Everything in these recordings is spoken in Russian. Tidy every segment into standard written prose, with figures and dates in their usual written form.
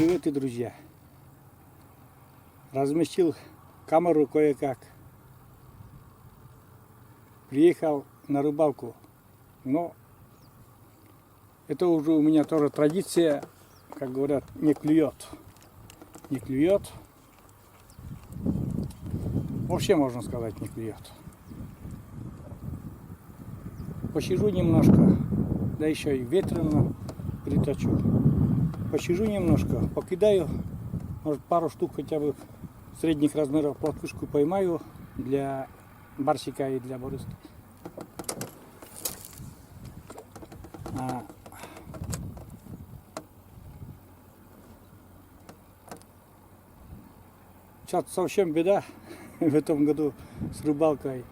Привет, друзья! Разместил камеру кое-как. Приехал на рыбалку. Но это уже у меня тоже традиция, как говорят, не клюет. Не клюет. Вообще, можно сказать, не клюет. Посижу немножко, да еще и ветрено приточу. Посижу немножко, покидаю, может, пару штук хотя бы средних размеров плотвышку поймаю для барсика и для борыски. Сейчас совсем беда в этом году с рыбалкой.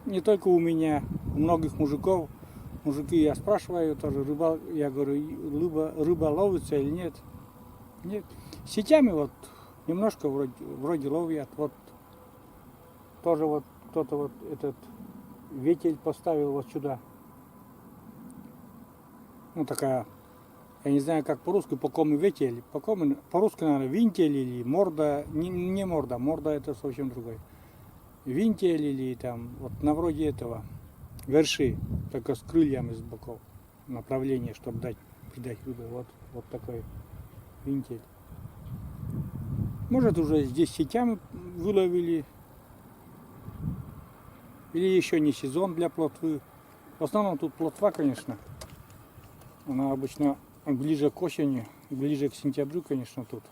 Не только у меня, у многих мужиков. Мужики, я спрашиваю тоже, я говорю, рыба ловится или нет? Нет. Сетями вот немножко вроде ловят. Вот тоже вот кто-то вот этот ветель поставил вот сюда. Ну такая, я не знаю как по-русски, по кому ветель, по-русски, наверное, винтель или морда, не морда, морда это совсем другой. Винтель или там, вот на вроде этого, верши, только с крыльями с боков, направление, чтобы придать рыбе, вот такой винтель. Может уже здесь сетями выловили, или еще не сезон для плотвы. В основном тут плотва, конечно, она обычно ближе к осени, ближе к сентябрю, конечно, тут.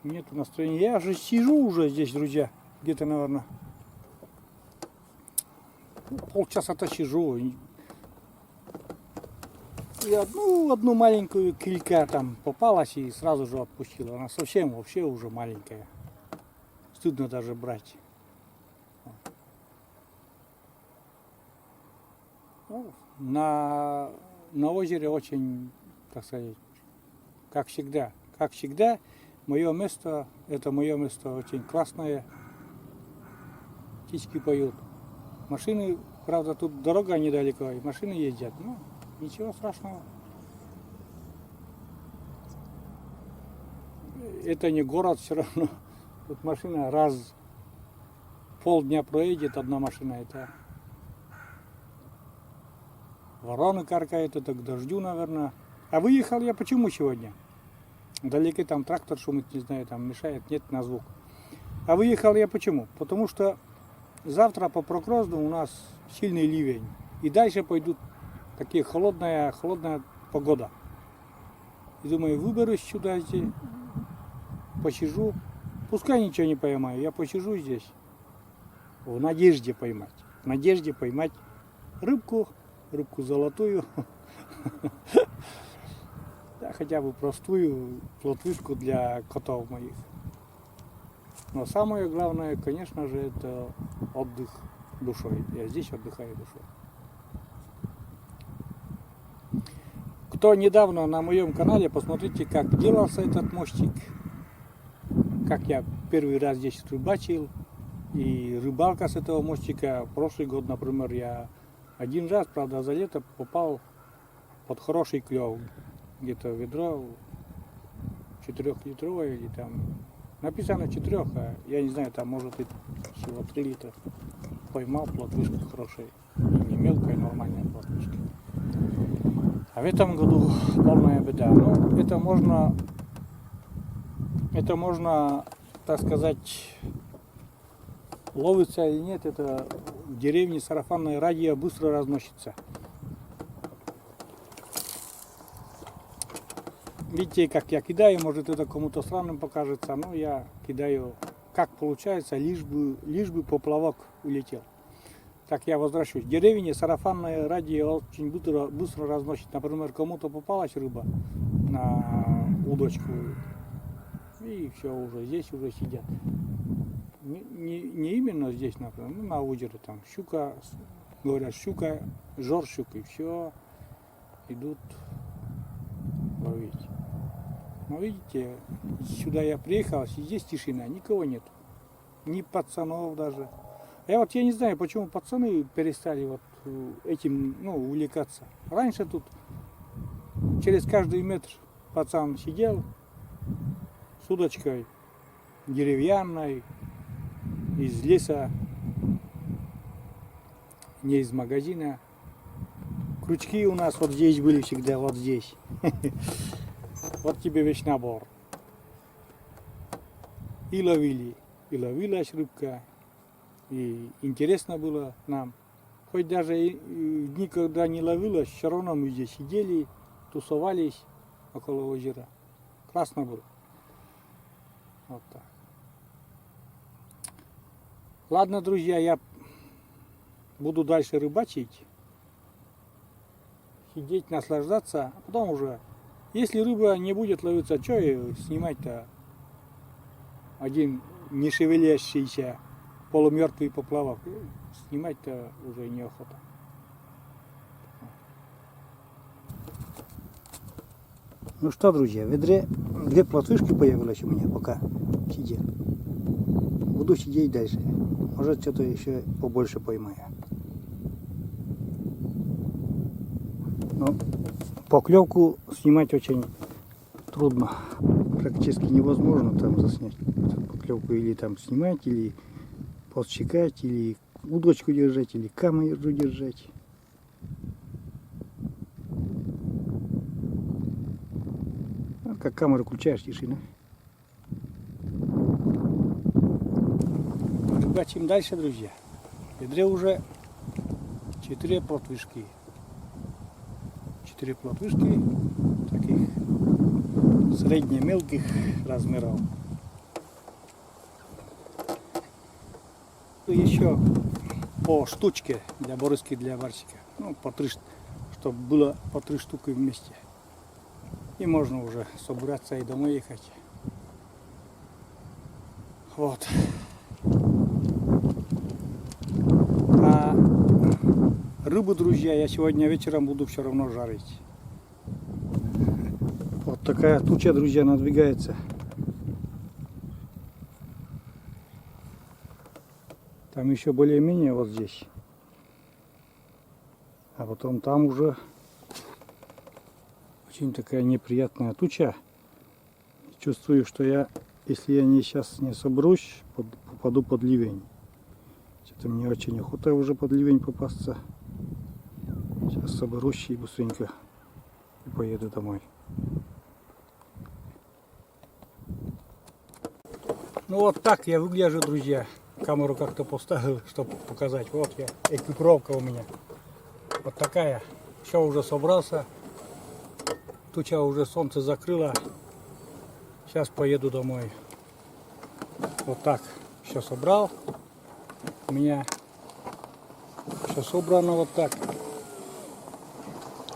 Нету настроения. Я же сижу уже здесь, друзья, где-то, наверное, полчаса-то сижу. И одну маленькую килька там попалась и сразу же отпустила. Она совсем вообще уже маленькая. Стыдно даже брать. На озере очень, так сказать, как всегда, мое место, это мое место очень классное. Птички поют. Машины, правда, тут дорога недалеко, и машины ездят. Ну, ничего страшного. Это не город все равно. Тут машина раз в полдня проедет, одна машина. Это вороны каркают, это к дождю, наверное. А выехал я почему сегодня? Далеко там трактор шумит, не знаю, там мешает, нет на звук. А выехал я почему? Потому что завтра по прогнозу у нас сильный ливень. И дальше пойдут такие холодная погода. И думаю, выберусь сюда, здесь, посижу. Пускай ничего не поймаю, я посижу здесь. В надежде поймать. В надежде поймать рыбку золотую. Да, хотя бы простую плотвышку для котов моих. Но самое главное, конечно же, это отдых душой. Я здесь отдыхаю душой. Кто недавно на моем канале, посмотрите, как делался этот мостик. Как я первый раз здесь рыбачил. И рыбалка с этого мостика. Прошлый год, например, я один раз, правда, за лето попал под хороший клев. Где-то ведро 4-литровое или там. Написано 4, а я не знаю, там может и всего 3 литра. Поймал плотвышку хорошей. Не мелкая, нормальная плотвышка. А в этом году полная беда. Ну, это можно, так сказать, ловится или нет, это в деревне сарафанное радио быстро разносится. Видите, как я кидаю, может это кому-то странным покажется, но я кидаю как получается, лишь бы поплавок улетел. Так я возвращусь. В деревне сарафанное радио очень быстро разносит. Например, кому-то попалась рыба на удочку, и все, уже здесь уже сидят. Не именно здесь, например, ну, на озере там щука, говорят, щука, жор щук, и все, идут ловить. Но видите, сюда я приехал, здесь тишина, никого нет. Ни пацанов даже. Я не знаю, почему пацаны перестали вот этим увлекаться. Раньше тут через каждый метр пацан сидел с удочкой деревянной, из леса, не из магазина. Крючки у нас вот здесь были всегда, вот здесь. Вот тебе весь набор. И ловили, и ловилась рыбка. И интересно было нам. Хоть даже никогда не ловилась, все равно мы здесь сидели, тусовались около озера. Классно было. Вот так. Ладно, друзья, я буду дальше рыбачить, сидеть, наслаждаться, а потом уже, если рыба не будет ловиться, что ее снимать-то? Один не шевелящийся полумертвый поплавок, снимать-то уже неохота. Ну что, друзья, в ведре 2 плотвышки появилось у меня, пока сидел. Буду сидеть дальше. Может, что-то еще побольше поймаю. Но поклевку снимать очень трудно. Практически невозможно там заснять поклевку. Или там снимать, или подщекать, или удочку держать, или камеру держать. А как камеру включаешь, тишина. Рыбачим дальше, друзья. В ведре уже 4 плотвышки. 4 плотвышки таких средне-мелких размеров. Еще по штучке для борыски, для барсика. Ну, по 3, чтобы было по 3 штуки вместе. И можно уже собраться и домой ехать. Вот. А рыбу, друзья, я сегодня вечером буду все равно жарить. Вот такая туча, друзья, надвигается. Там еще более-менее вот здесь. А потом там уже очень такая неприятная туча. Чувствую, что если я сейчас не соберусь, попаду под ливень. Что-то мне очень охота уже под ливень попасться. Сейчас соберусь и быстренько и поеду домой. Ну вот так я выгляжу, друзья. Камеру как-то поставил, чтобы показать. Вот я, экипировка у меня. Вот такая. Все, уже собрался. Туча уже солнце закрыло. Сейчас поеду домой. Вот так. Все собрал. У меня все собрано вот так.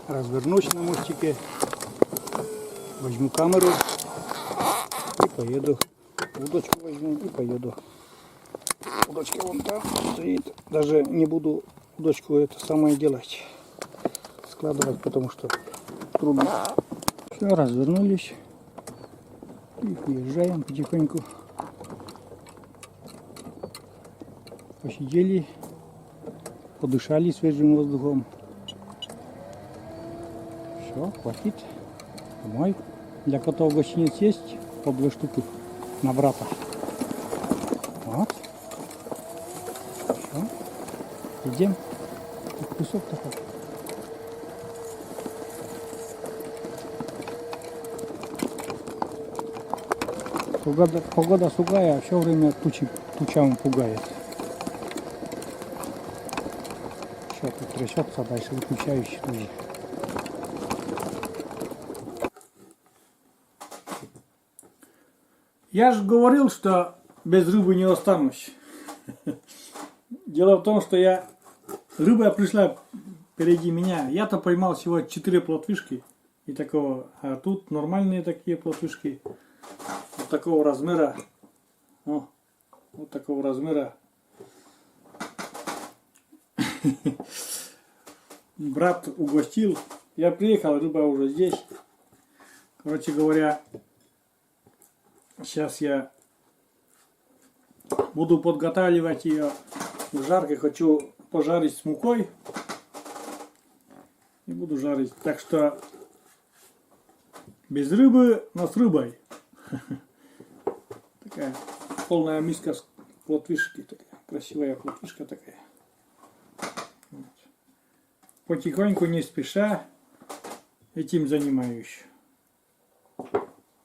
Развернусь на мостике. Возьму камеру. И поеду. Удочку возьму и поеду. Удочка вон там стоит. Даже не буду удочку это самое делать. Складывать, потому что трудно. Все, развернулись. И уезжаем потихоньку. Посидели. Подышали свежим воздухом. Все, хватит. Домой. Для котов гостиниц есть по 2 штуки на брата. Вот. Все. Идем. Кусок такой. Погода сугая, а все время тучам пугает. Все тут трясется, дальше выключаюсь. Я же говорил, что без рыбы не останусь. Дело в том, что рыба пришла впереди меня. Я-то поймал всего 4 плотвышки и такого, а тут нормальные такие плотвышки. Вот такого размера. О, вот такого размера. Брат угостил. Я приехал, рыба уже здесь. Короче говоря, сейчас я буду подготавливать ее к жарке. Хочу пожарить с мукой. И буду жарить. Так что Без рыбы, но с рыбой. Такая полная миска с плотвишки. Такая красивая плотвишка такая. Вот. Потихоньку, не спеша, этим занимаюсь.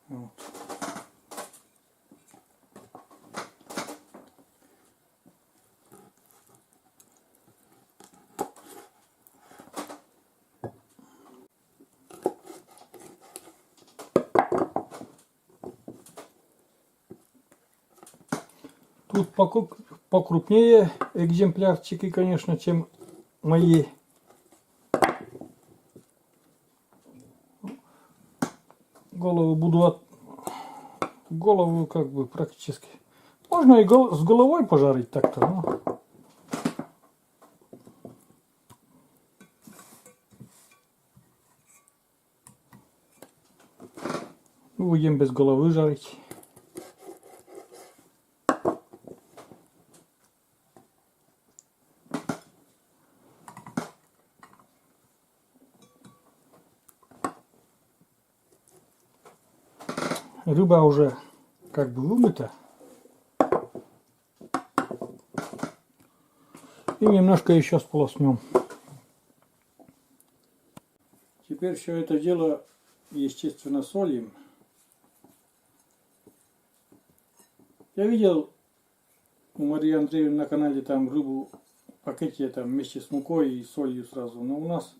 Вот. Тут покрупнее экземплярчики, конечно, чем мои. Голову как бы практически. Можно и с головой пожарить так-то, но... Будем без головы жарить. Рыба уже как бы вымыта. И немножко еще сполоснем. Теперь все это дело, естественно, солим. Я видел у Марии Андреевны на канале там рыбу в пакете там вместе с мукой и солью сразу. Но у нас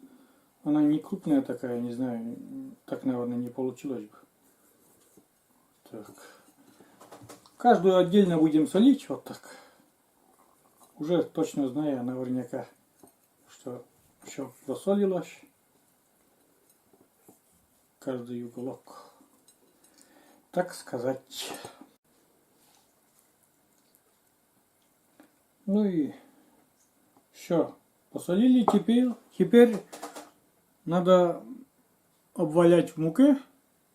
она не крупная такая, не знаю, так, наверное, не получилось бы. Так. Каждую отдельно будем солить, вот так. Уже точно зная наверняка, что все просолилось. Каждый уголок, так сказать. Ну и все, посолили. Теперь надо обвалять в муке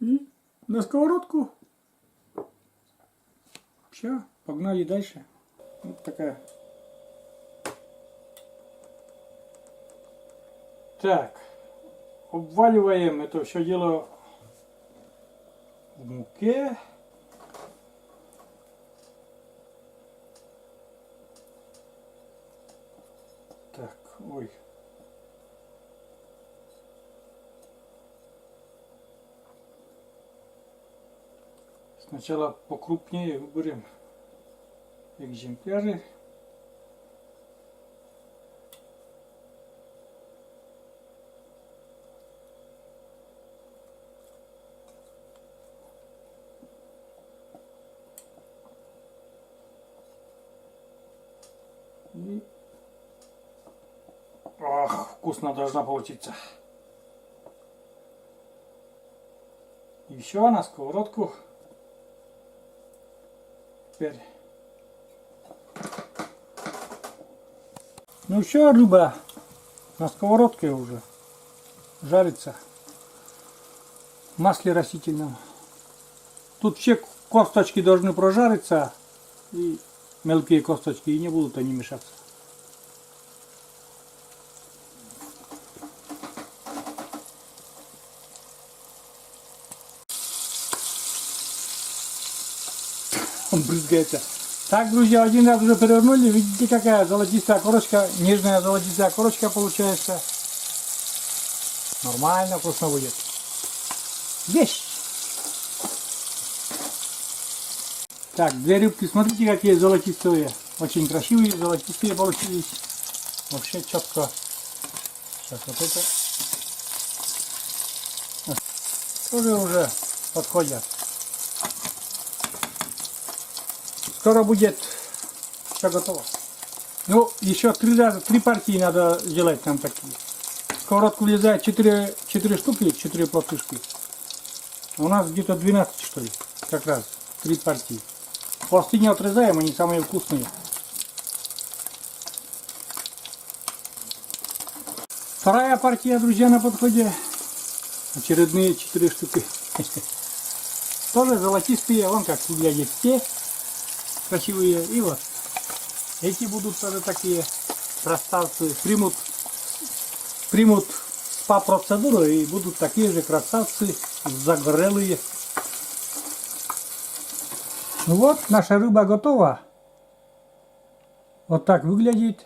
и на сковородку. Все, погнали дальше. Вот такая. Так, обваливаем это все дело в муке. Так, ой. Сначала покрупнее выберем экземпляры. И... Ах, вкусно должна получиться. Еще на сковородку. Теперь. Ну все, рыба на сковородке уже жарится в масле растительном. Тут все косточки должны прожариться, и мелкие косточки, и не будут они мешаться. Он брызгается. Так, друзья, один раз уже перевернули. Видите, какая золотистая корочка, нежная золотистая корочка получается. Нормально, вкусно будет. Есть! Так, две рыбки, смотрите, какие золотистые. Очень красивые, золотистые получились. Вообще четко. Сейчас вот это. Тоже уже подходят. Скоро будет все готово. Ну, еще три партии надо сделать нам такие. В сковородку влезает 4 штуки, 4 плотвышки. У нас где-то 12, что ли. Как раз 3 партии. Хвосты не отрезаем, они самые вкусные. Вторая партия, друзья, на подходе. Очередные 4 штуки. Тоже золотистые, вон как судья есть те. Красивые. И вот эти будут тоже такие красавцы. Примут спа-процедуру и будут такие же красавцы, загорелые. Ну вот, наша рыба готова. Вот так выглядит.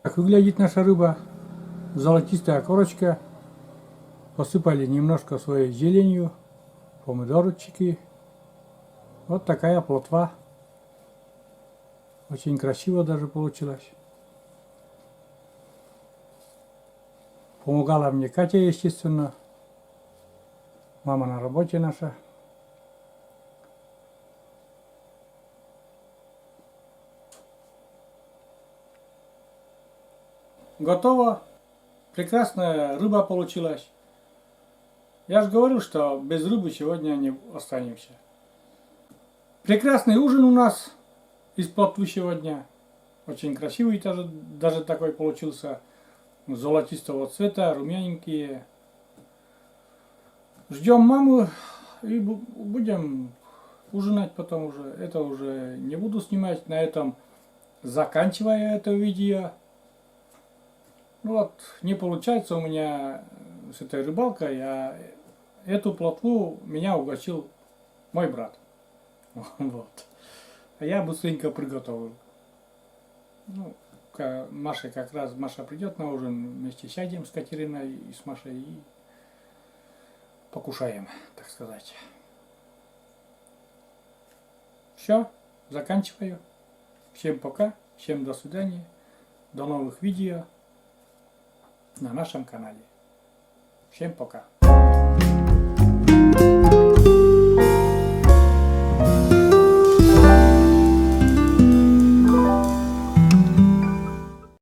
Так выглядит наша рыба. Золотистая корочка. Посыпали немножко своей зеленью. Помидорчики. Вот такая плотва. Очень красиво даже получилось. Помогала мне Катя, естественно. Мама на работе наша. Готово. Прекрасная рыба получилась. Я же говорю, что без рыбы сегодня не останемся. Прекрасный ужин у нас из плотвы сегодня. Очень красивый даже такой получился. Золотистого цвета, румяненькие. Ждем маму и будем ужинать потом уже. Это уже не буду снимать. На этом заканчивая это видео. Ну вот, не получается у меня с этой рыбалкой, а эту плотву меня угостил мой брат. Вот. А я быстренько приготовил. Ну, Маша как раз, Маша придет на ужин, вместе сядем с Катериной и с Машей и покушаем, так сказать. Все, заканчиваю. Всем пока, всем до свидания, до новых видео на нашем канале. Всем пока.